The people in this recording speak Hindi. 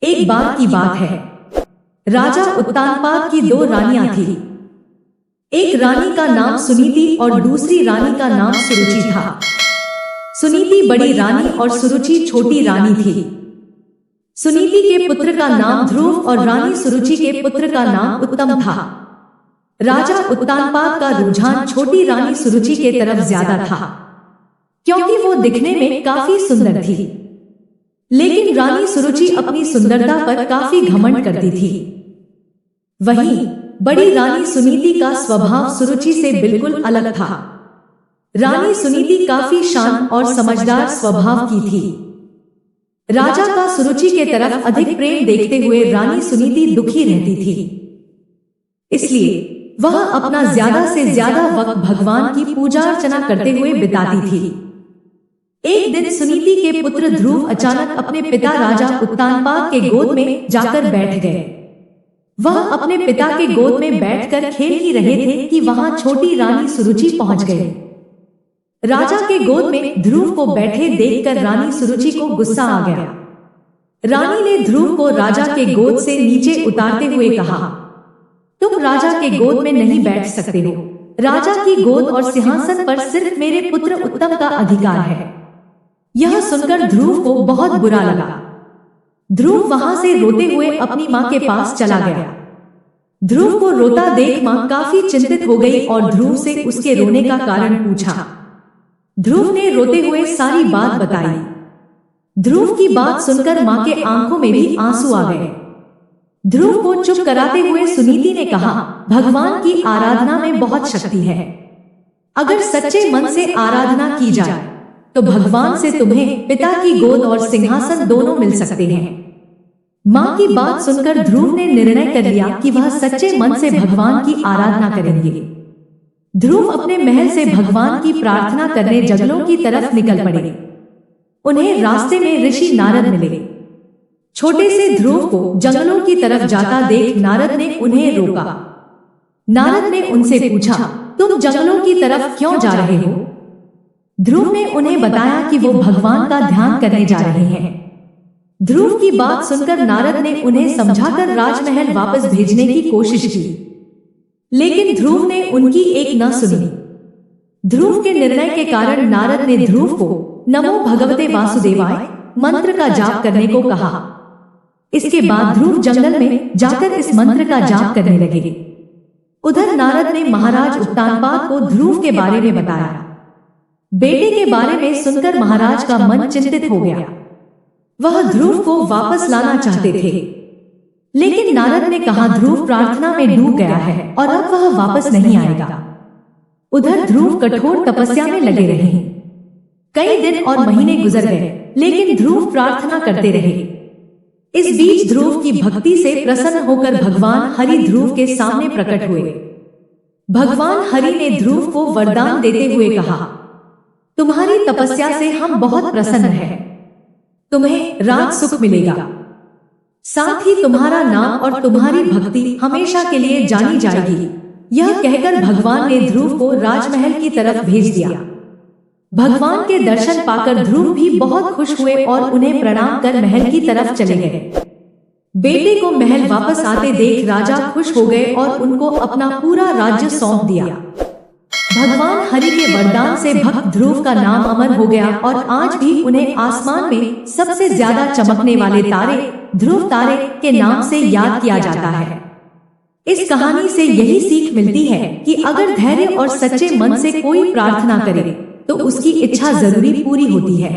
एक बार की बात है, राजा उत्तानपाद की दो रानियां थी। एक रानी का नाम सुनीति और दूसरी रानी का नाम सुरुचि था। सुनीति बड़ी रानी और सुरुचि छोटी रानी थी। सुनीति के पुत्र का नाम ध्रुव और रानी सुरुचि के पुत्र का नाम उत्तम था। राजा उत्तानपाद का रुझान छोटी रानी सुरुचि के तरफ ज्यादा था, क्योंकि वो दिखने में काफी सुंदर थी। लेकिन रानी सुरुचि अपनी सुंदरता पर काफी घमंड करती थी। वहीं बड़ी रानी सुनीति का स्वभाव सुरुचि से बिल्कुल अलग था। रानी सुनीति काफी शांत और समझदार स्वभाव की थी। राजा का सुरुचि के तरफ अधिक प्रेम देखते हुए रानी सुनीति दुखी रहती थी। इसलिए वह अपना ज्यादा से ज्यादा वक्त भगवान की पूजा अर्चना करते हुए बिताती थी। एक दिन सुनीति के पुत्र ध्रुव अचानक अपने पिता राजा उत्तानपाद के गोद में जाकर बैठ गए। वह अपने पिता के गोद में बैठकर खेल ही रहे थे कि वहां छोटी रानी सुरुचि पहुंच गए। राजा के गोद में ध्रुव को बैठे देखकर रानी सुरुचि को गुस्सा आ गया। रानी ने ध्रुव को राजा के गोद से नीचे उतारते हुए कहा, तुम राजा के गोद में नहीं बैठ सकते हो। राजा की गोद और सिंहासन पर सिर्फ मेरे पुत्र उत्तम का अधिकार है। यह सुनकर ध्रुव को बहुत बुरा लगा। ध्रुव वहां से रोते हुए अपनी मां के पास चला गया। ध्रुव को रोता देख मां काफी चिंतित हो गई और ध्रुव से उसके रोने का कारण पूछा। ध्रुव ने रोते हुए सारी बात बताई। ध्रुव की बात सुनकर मां के आंखों में भी आंसू आ गए। ध्रुव को चुप कराते हुए सुनीति ने कहा, भगवान की आराधना में बहुत शक्ति है। अगर सच्चे मन से आराधना की जाए तो भगवान से तुम्हें पिता की गोद और सिंहासन दोनों मिल सकते हैं। मां की बात सुनकर ध्रुव ने निर्णय कर लिया कि वह सच्चे मन से भगवान की आराधना करेंगे। ध्रुव अपने महल से भगवान की प्रार्थना करने जंगलों की तरफ निकल पड़े। उन्हें रास्ते में ऋषि नारद मिले। छोटे से ध्रुव को जंगलों की तरफ जाता देख नारद ने उन्हें रोका। नारद ने उनसे पूछा, तुम जंगलों की तरफ क्यों जा रहे हो? ध्रुव ने उन्हें बताया कि वो भगवान का ध्यान करने जा रहे हैं। ध्रुव की बात सुनकर नारद ने उन्हें समझाकर राजमहल वापस भेजने की कोशिश की, लेकिन ध्रुव ने उनकी एक न सुनी। ध्रुव के निर्णय के कारण नारद ने ध्रुव को नमो भगवते वासुदेवाय मंत्र का जाप करने को कहा। इसके बाद ध्रुव जंगल में जाकर इस मंत्र का जाप करने लगे। उधर नारद ने महाराज उत्तानपाद को ध्रुव के बारे में बताया। बेटे के बारे में सुनकर महाराज का मन चिंतित हो गया। वह ध्रुव को वापस लाना चाहते थे, लेकिन नारद ने कहा ध्रुव प्रार्थना में डूब गया है और अब वह वापस नहीं आएगा। उधर ध्रुव कठोर तपस्या में लगे रहे। कई दिन और महीने गुजर गए, लेकिन ध्रुव प्रार्थना करते रहे। इस बीच ध्रुव की भक्ति से प्रसन्न होकर भगवान हरि ध्रुव के सामने प्रकट हुए। भगवान हरि ने ध्रुव को वरदान देते हुए कहा, तुम्हारी तपस्या से हम बहुत प्रसन्न हैं। तुम्हें राज सुख मिलेगा। साथ ही तुम्हारा नाम और तुम्हारी भक्ति हमेशा के लिए जानी जाएगी। यह कहकर भगवान ने ध्रुव को राजमहल की तरफ भेज दिया। भगवान के दर्शन पाकर ध्रुव भी बहुत खुश हुए और उन्हें प्रणाम कर महल की तरफ चले गए। बेटे को महल वापस आते देख राजा खुश हो गए और उनको अपना पूरा राज्य सौंप दिया। भगवान हरि के वरदान से भक्त ध्रुव का नाम अमर हो गया और आज भी उन्हें आसमान में सबसे ज्यादा चमकने वाले तारे ध्रुव तारे के नाम से याद किया जाता है। इस कहानी से यही सीख मिलती है कि अगर धैर्य और सच्चे मन से कोई प्रार्थना करे तो उसकी इच्छा जरूरी पूरी होती है।